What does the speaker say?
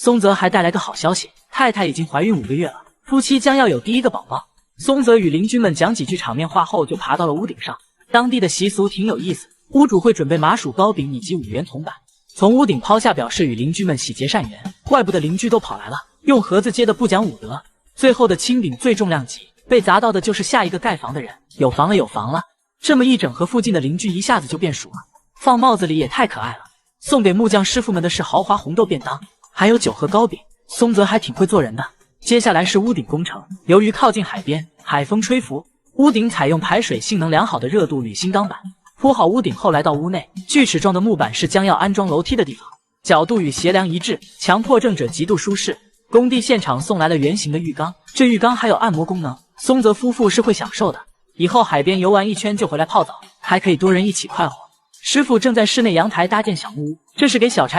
松泽还带来个好消息，太太已经怀孕5个月了，夫妻将要有第一个宝宝。松泽与邻居们讲几句场面话后，就爬到了屋顶上。当地的习俗挺有意思，屋主会准备麻薯糕饼以及5元铜板，从屋顶抛下，表示与邻居们喜结善缘。怪不得邻居都跑来了，用盒子接的不讲武德。最后的青饼最重量级，被砸到的就是下一个盖房的人。有房了，有房了！这么一整盒，附近的邻居一下子就变熟了。放帽子里也太可爱了。送给木匠师傅们的是豪华红豆便当，还有9盒糕饼。松泽还挺会做人的。接下来是屋顶工程，由于靠近海边，海风吹拂，屋顶采用排水性能良好的热镀铝锌钢板铺好屋顶后，来到屋内，锯齿状的木板是将要安装楼梯的地方，角度与斜梁一致，强迫症者极度舒适。工地现场送来了圆形的浴缸，这浴缸还有按摩功能，松泽夫妇是会享受的。以后海边游玩一圈就回来泡澡，还可以多人一起快活。师傅正在室内阳台搭建小木屋，这是给小柴